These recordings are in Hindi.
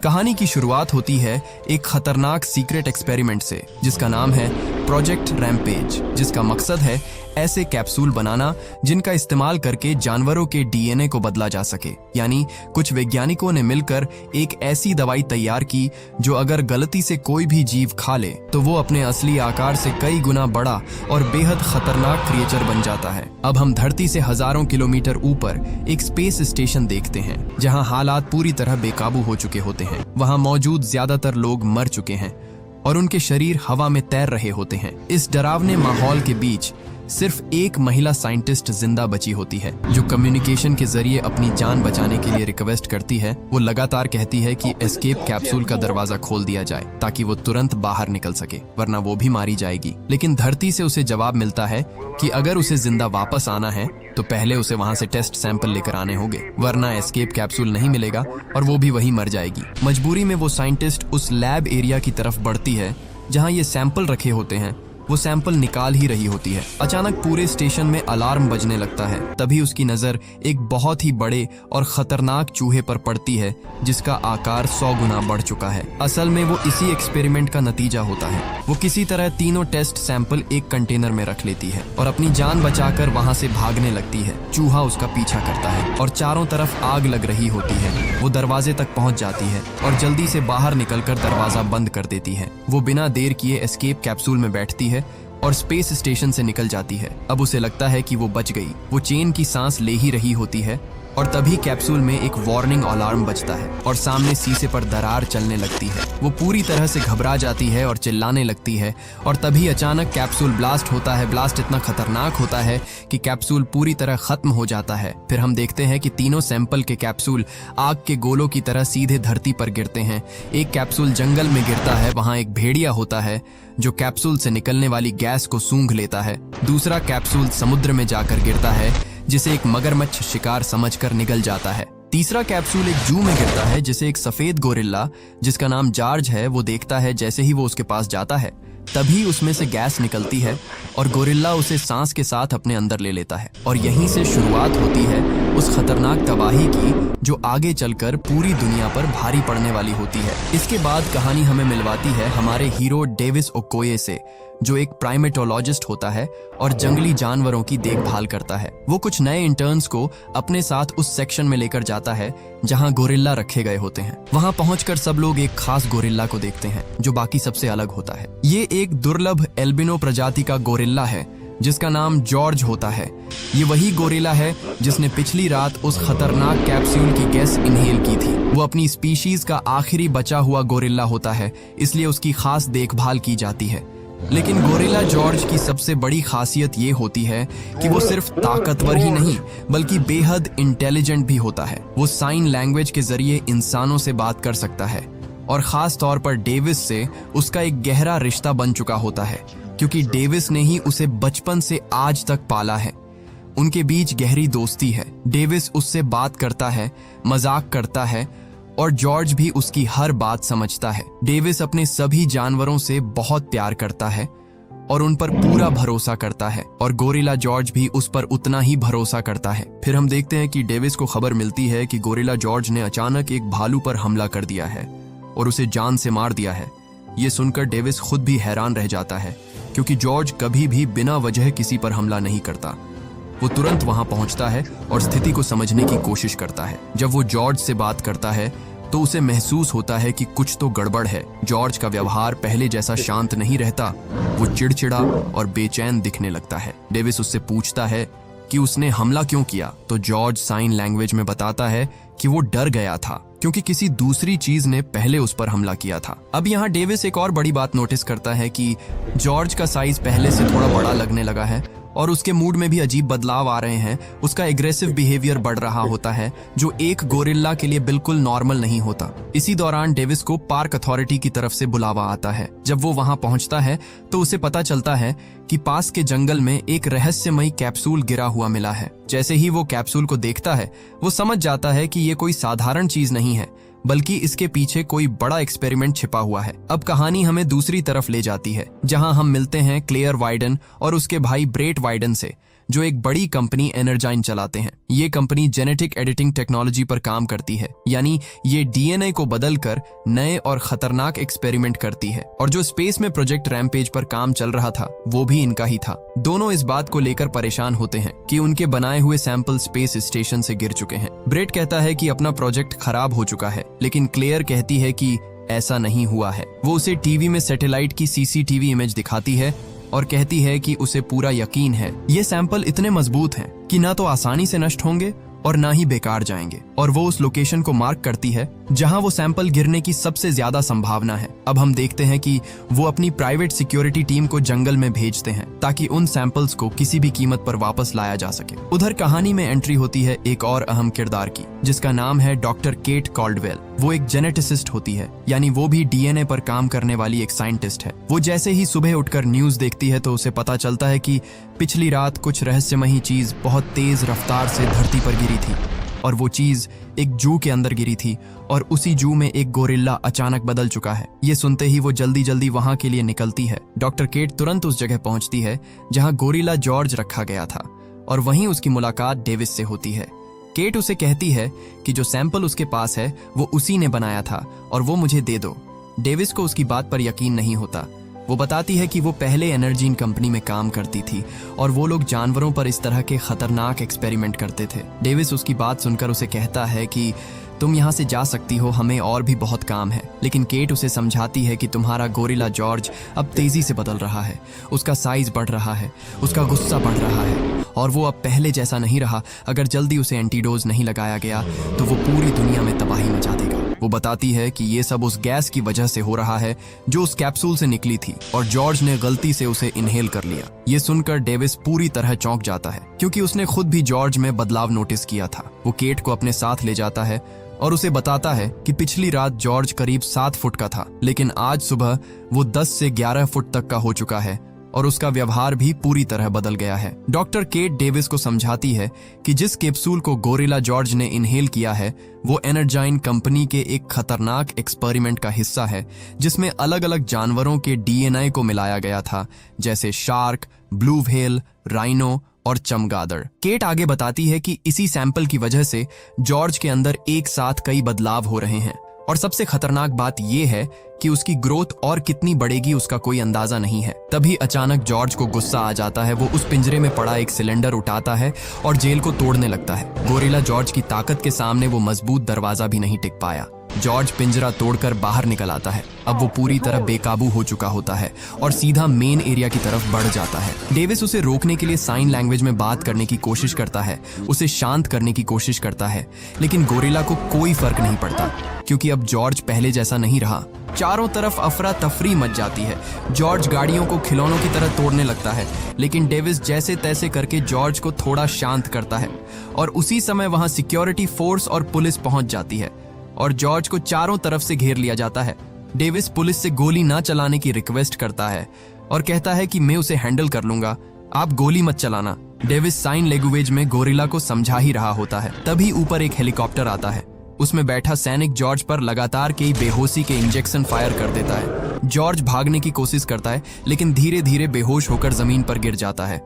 कहानी की शुरुआत होती है एक खतरनाक सीक्रेट एक्सपेरिमेंट से जिसका नाम है प्रोजेक्ट रैम्पेज, जिसका मकसद है ऐसे कैप्सूल बनाना जिनका इस्तेमाल करके जानवरों के डीएनए को बदला जा सके। यानी कुछ वैज्ञानिकों ने मिलकर एक ऐसी दवाई तैयार की जो अगर गलती से कोई भी जीव खा ले तो वो अपने असली आकार से कई गुना बड़ा और बेहद खतरनाक क्रिएचर बन जाता है। अब हम धरती से हजारों किलोमीटर ऊपर एक स्पेस स्टेशन देखते हैं जहां हालात पूरी तरह बेकाबू हो चुके होते हैं। वहां मौजूद ज्यादातर लोग मर चुके हैं और उनके शरीर हवा में तैर रहे होते हैं। इस डरावने माहौल के बीच सिर्फ एक महिला साइंटिस्ट जिंदा बची होती है जो कम्युनिकेशन के जरिए अपनी जान बचाने के लिए रिक्वेस्ट करती है। वो लगातार कहती है कि एस्केप कैप्सूल का दरवाजा खोल दिया जाए ताकि वो तुरंत बाहर निकल सके, वरना वो भी मारी जाएगी। लेकिन धरती से उसे जवाब मिलता है कि अगर उसे जिंदा वापस आना है तो पहले उसे वहां से टेस्ट सैंपल लेकर आने होंगे, वरना एस्केप कैप्सूल नहीं मिलेगा और वो भी वहीं मर जाएगी। मजबूरी में वो साइंटिस्ट उस लैब एरिया की तरफ बढ़ती है जहां ये सैंपल रखे होते हैं। वो सैंपल निकाल ही रही होती है। अचानक पूरे स्टेशन में अलार्म बजने लगता है। तभी उसकी नजर एक बहुत ही बड़े और खतरनाक चूहे पर पड़ती है जिसका आकार 100 गुना बढ़ चुका है। असल में वो इसी एक्सपेरिमेंट का नतीजा होता है। वो किसी तरह तीनों टेस्ट सैंपल एक कंटेनर में रख लेती है और अपनी जान बचाकर वहां से भागने लगती है। चूहा उसका पीछा करता है और चारों तरफ आग लग रही होती है। वो दरवाजे तक पहुंच जाती है और जल्दी से बाहर निकलकर दरवाजा बंद कर देती है। वो बिना देर किए एस्केप कैप्सूल में बैठती है और स्पेस स्टेशन से निकल जाती है। अब उसे लगता है कि वो बच गई। वो चैन की सांस ले ही रही होती है और तभी कैप्सूल में एक वार्निंग अलार्म बजता है और सामने शीशे पर दरार चलने लगती है। वो पूरी तरह से घबरा जाती है और चिल्लाने लगती है और तभी अचानक कैप्सूल ब्लास्ट होता है। ब्लास्ट इतना खतरनाक होता है कि कैप्सूल पूरी तरह खत्म हो जाता है। फिर हम देखते हैं कि तीनों सैंपल के कैप्सूल आग के गोलों की तरह सीधे धरती पर गिरते हैं। एक कैप्सूल जंगल में गिरता है, वहां एक भेड़िया होता है जो कैप्सूल से निकलने वाली गैस को सूंघ लेता है। दूसरा कैप्सूल समुद्र में जाकर गिरता है जिसे एक मगरमच्छ शिकार समझकर निगल जाता है। तीसरा कैप्सूल एक जू में गिरता है जिसे एक सफेद गोरिल्ला जिसका नाम जॉर्ज है वो देखता है। जैसे ही वो उसके पास जाता है तभी उसमें से गैस निकलती है और गोरिल्ला उसे सांस के साथ अपने अंदर ले लेता है। और यहीं से शुरुआत होती है उस खतरनाक तबाही की जो आगे चलकर पूरी दुनिया पर भारी पड़ने वाली होती है। इसके बाद कहानी हमें मिलवाती है हमारे हीरो डेविस ओकोये से, जो एक प्राइमेटोलॉजिस्ट होता है और जंगली जानवरों की देखभाल करता है। वो कुछ नए इंटर्न्स को अपने साथ उस सेक्शन में लेकर जाता है जहां गोरिल्ला रखे गए होते हैं। वहां पहुंचकर सब लोग एक खास गोरिल्ला को देखते हैं जो बाकी सबसे अलग होता है। ये एक दुर्लभ एल्बिनो प्रजाति का गोरिल्ला है जिसका नाम जॉर्ज होता है। ये वही गोरिल्ला है जिसने पिछली रात उस खतरनाक कैप्सूल की गैस इनहेल की थी। वो अपनी स्पीशीज का आखिरी बचा हुआ गोरिल्ला होता है, इसलिए उसकी खास देखभाल की जाती है। लेकिन गोरिल्ला जॉर्ज की सबसे बड़ी खासियत ये होती है कि वो सिर्फ ताकतवर ही नहीं बल्कि बेहद इंटेलिजेंट भी होता है। वो साइन लैंग्वेज के जरिए इंसानों से बात कर सकता है और खास तौर पर डेविस से उसका एक गहरा रिश्ता बन चुका होता है क्योंकि डेविस ने ही उसे बचपन से आज तक पाला है। उनके बीच गहरी दोस्ती है। डेविस उससे बात करता है, मजाक करता है और जॉर्ज भी उसकी हर बात समझता है। डेविस अपने सभी जानवरों से बहुत प्यार करता है और उन पर पूरा भरोसा करता है और गोरिल्ला जॉर्ज भी उस पर उतना ही भरोसा करता है। फिर हम देखते हैं कि डेविस को खबर मिलती है कि गोरिल्ला जॉर्ज ने अचानक एक भालू पर हमला कर दिया है और उसे जान से मार दिया है। ये सुनकर डेविस खुद भी हैरान रह जाता है क्योंकि जॉर्ज कभी भी बिना वजह किसी पर हमला नहीं करता। वो तुरंत वहां पहुंचता है और स्थिति को समझने की कोशिश करता है। जब वो जॉर्ज से बात करता है तो उसे महसूस होता है कि कुछ तो गड़बड़ है। जॉर्ज का व्यवहार पहले जैसा शांत नहीं रहता, वो चिड़चिड़ा और बेचैन दिखने लगता है। डेविस उससे पूछता है कि उसने हमला क्यों किया तो जॉर्ज साइन लैंग्वेज में बताता है कि वो डर गया था क्योंकि किसी दूसरी चीज ने पहले उस पर हमला किया था। अब यहाँ डेविस एक और बड़ी बात नोटिस करता है कि जॉर्ज का साइज पहले से थोड़ा बड़ा लगने लगा है और उसके मूड में भी अजीब बदलाव आ रहे हैं। उसका एग्रेसिव बिहेवियर बढ़ रहा होता है जो एक गोरिल्ला के लिए बिल्कुल नॉर्मल नहीं होता। इसी दौरान डेविस को पार्क अथॉरिटी की तरफ से बुलावा आता है। जब वो वहां पहुंचता है तो उसे पता चलता है कि पास के जंगल में एक रहस्यमयी कैप्सूल गिरा हुआ मिला है। जैसे ही वो कैप्सूल को देखता है वो समझ जाता है कि ये कोई साधारण चीज नहीं है बल्कि इसके पीछे कोई बड़ा एक्सपेरिमेंट छिपा हुआ है। अब कहानी हमें दूसरी तरफ ले जाती है जहां हम मिलते हैं क्लेयर वाइडन और उसके भाई ब्रेट वाइडन से, जो एक बड़ी कंपनी एनर्जाइन चलाते हैं। ये कंपनी जेनेटिक एडिटिंग टेक्नोलॉजी पर काम करती है, यानी ये डीएनए को बदलकर नए और खतरनाक एक्सपेरिमेंट करती है। और जो स्पेस में प्रोजेक्ट रैम्पेज पर काम चल रहा था वो भी इनका ही था। दोनों इस बात को लेकर परेशान होते हैं कि उनके बनाए हुए सैंपल स्पेस स्टेशन से गिर चुके हैं। ब्रेट कहता है कि अपना प्रोजेक्ट खराब हो चुका है, लेकिन क्लेयर कहती है कि ऐसा नहीं हुआ है। वो उसे टीवी में सैटेलाइट की सीसीटीवी इमेज दिखाती है और कहती है कि उसे पूरा यकीन है ये सैंपल इतने मजबूत हैं कि ना तो आसानी से नष्ट होंगे और ना ही बेकार जाएंगे। और वो उस लोकेशन को मार्क करती है जहां वो सैंपल गिरने की सबसे ज्यादा संभावना है। अब हम देखते हैं कि वो अपनी प्राइवेट सिक्योरिटी टीम को जंगल में भेजते हैं ताकि उन सैंपल्स को किसी भी कीमत पर वापस लाया जा सके। उधर कहानी में एंट्री होती है एक और अहम किरदार की, जिसका नाम है डॉक्टर केट कॉल्डवेल। वो एक जेनेटिसिस्ट होती है, यानी वो भी डीएनए पर काम करने वाली एक साइंटिस्ट है। वो जैसे ही सुबह उठकर न्यूज देखती है तो उसे पता चलता है कि पिछली रात कुछ रहस्यमयी चीज बहुत तेज रफ्तार से धरती पर गिरी थी, और वो चीज एक जू के अंदर गिरी थी और उसी जू में एक गोरिल्ला अचानक बदल चुका है। ये सुनते ही वो जल्दी जल्दी वहां के लिए निकलती है। डॉक्टर केट तुरंत उस जगह पहुंचती है जहां गोरिल्ला जॉर्ज रखा गया था, और वहीं उसकी मुलाकात डेविस से होती है। केट उसे कहती है कि जो सैंपल उसके पास है वो उसी ने बनाया था और वो मुझे दे दो। डेविस को उसकी बात पर यकीन नहीं होता। वो बताती है कि वो पहले एनर्जीन कंपनी में काम करती थी और वो लोग जानवरों पर इस तरह के खतरनाक एक्सपेरिमेंट करते थे। डेविस उसकी बात सुनकर उसे कहता है कि तुम यहाँ से जा सकती हो, हमें और भी बहुत काम है। लेकिन केट उसे समझाती है कि तुम्हारा गोरिल्ला जॉर्ज अब तेजी से बदल रहा है, उसका साइज बढ़ रहा है, उसका गुस्सा बढ़ रहा है और वो अब पहले जैसा नहीं रहा। अगर जल्दी उसे एंटीडोज नहीं लगाया गया तो वो पूरी दुनिया में तबाही मचा देगा। वो बताती है कि ये सब उस गैस की वजह से हो रहा है जो उस कैप्सूल से निकली थी और जॉर्ज ने गलती से उसे इनहेल कर लिया। ये सुनकर डेविस पूरी तरह चौंक जाता है, क्योंकि उसने खुद भी जॉर्ज में बदलाव नोटिस किया था। वो केट को अपने साथ ले जाता है और उसे बताता है कि पिछली रात जॉर्ज करीब 7 फुट का था, लेकिन आज सुबह वो 10 से 11 फुट तक का हो चुका है और उसका व्यवहार भी पूरी तरह बदल गया है। डॉक्टर केट डेविस को समझाती है कि जिस कैप्सूल को गोरिल्ला जॉर्ज ने इनहेल किया है वो एनर्जाइन कंपनी के एक खतरनाक एक्सपेरिमेंट का हिस्सा है, जिसमें अलग अलग जानवरों के डीएनए को मिलाया गया था, जैसे शार्क, ब्लू व्हेल, राइनो और चमगादड़। केट आगे बताती है कि इसी सैंपल की वजह से जॉर्ज के अंदर एक साथ कई बदलाव हो रहे हैं, और सबसे खतरनाक बात यह है कि उसकी ग्रोथ और कितनी बढ़ेगी उसका कोई अंदाजा नहीं है। तभी अचानक जॉर्ज को गुस्सा आ जाता है। वो उस पिंजरे में पड़ा एक सिलेंडर उठाता है और जेल को तोड़ने लगता है। गोरिल्ला जॉर्ज की ताकत के सामने वो मजबूत दरवाजा भी नहीं टिक पाया। जॉर्ज पिंजरा तोड़कर बाहर निकल आता है। अब वो पूरी तरह बेकाबू हो चुका होता है और सीधा मेन एरिया की तरफ बढ़ जाता है। डेविस उसे रोकने के लिए साइन लैंग्वेज में बात करने की कोशिश करता है, उसे शांत करने की कोशिश करता है, लेकिन गोरिल्ला को कोई फर्क नहीं पड़ता, क्योंकि अब जॉर्ज पहले जैसा नहीं रहा। चारों तरफ अफरा तफरी मच जाती है। जॉर्ज गाड़ियों को खिलौनों की तरह तोड़ने लगता है, लेकिन डेविस जैसे तैसे करके जॉर्ज को थोड़ा शांत करता है, और उसी समय वहां सिक्योरिटी फोर्स और पुलिस पहुंच जाती है और जॉर्ज को चारों तरफ से घेर लिया जाता है। डेविस पुलिस से गोली ना चलाने की रिक्वेस्ट करता है और कहता है कि मैं उसे हैंडल कर लूंगा, आप गोली मत चलाना। डेविस साइन लैंग्वेज में गोरिल्ला को समझा ही रहा होता है। तभी ऊपर एक हेलीकॉप्टर आता है। उसमें बैठा सैनिक जॉर्ज पर लगातार कई बेहोशी के इंजेक्शन फायर कर देता है। जॉर्ज भागने की कोशिश करता है, लेकिन धीरे धीरे बेहोश होकर जमीन पर गिर जाता है।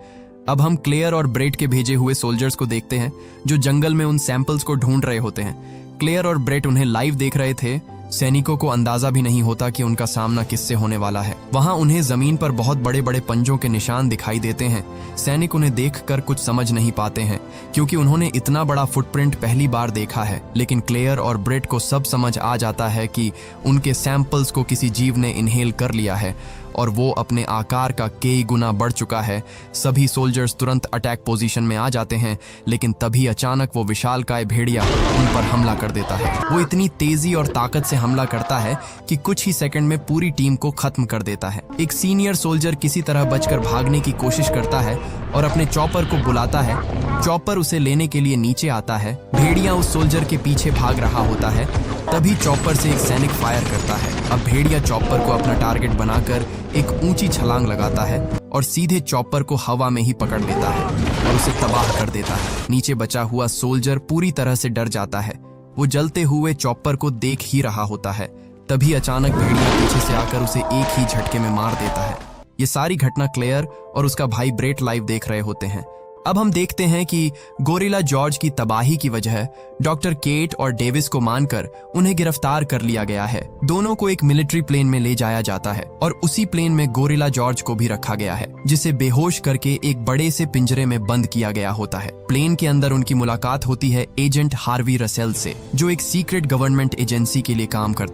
अब हम क्लेयर और ब्रेट के भेजे हुए सोल्जर्स को देखते हैं, जो जंगल में उन सैंपल्स को ढूंढ रहे होते हैं। क्लेयर और ब्रेट उन्हें लाइव देख रहे थे। सैनिकों को अंदाजा भी नहीं होता कि उनका सामना किससे होने वाला है। वहां उन्हें जमीन पर बहुत बड़े बड़े पंजों के निशान दिखाई देते हैं। सैनिक उन्हें देखकर कुछ समझ नहीं पाते हैं, क्योंकि उन्होंने इतना बड़ा फुटप्रिंट पहली बार देखा है। लेकिन क्लेयर और ब्रेट को सब समझ आ जाता है कि उनके सैंपल्स को किसी जीव ने इनहेल कर लिया है और वो अपने आकार का कई गुना बढ़ चुका है। सभी सोल्जर्स तुरंत अटैक पोजीशन में आ जाते हैं, लेकिन तभी अचानक वो विशालकाय भेड़िया उन पर हमला कर देता है। वो इतनी तेजी और ताकत से हमला करता है कि कुछ ही सेकंड में पूरी टीम को खत्म कर देता है। एक सीनियर सोल्जर किसी तरह बचकर भागने की कोशिश करता है और अपने चॉपर को बुलाता है। चॉपर उसे लेने के लिए नीचे आता है। भेड़िया उस सोल्जर के पीछे भाग रहा होता है। तभी चॉपर से एक सैनिक फायर करता है। अब भेड़िया चॉपर को अपना टारगेट बनाकर एक ऊंची छलांग लगाता है और सीधे चॉपर को हवा में ही पकड़ लेता है और उसे तबाह कर देता है। नीचे बचा हुआ सोल्जर पूरी तरह से डर जाता है। वो जलते हुए चॉपर को देख ही रहा होता है। तभी अचानक भेड़िया पीछे से आकर उसे एक ही झटके में मार देता है। ये सारी घटना क्लेयर और उसका भाई ब्रेट लाइव देख रहे होते हैं। अब हम देखते हैं कि गोरिल्ला जॉर्ज की तबाही की वजह डॉक्टर केट और डेविस को मानकर उन्हें गिरफ्तार कर लिया गया है। दोनों को एक मिलिट्री प्लेन में ले जाया जाता है और उसी प्लेन में गोरिल्ला जॉर्ज को भी रखा गया है, जिसे बेहोश करके एक बड़े से पिंजरे में बंद किया गया होता है। प्लेन के अंदर उनकी मुलाकात होती है एजेंट हार्वी रसेल से, जो एक सीक्रेट गवर्नमेंट एजेंसी के लिए काम करता है।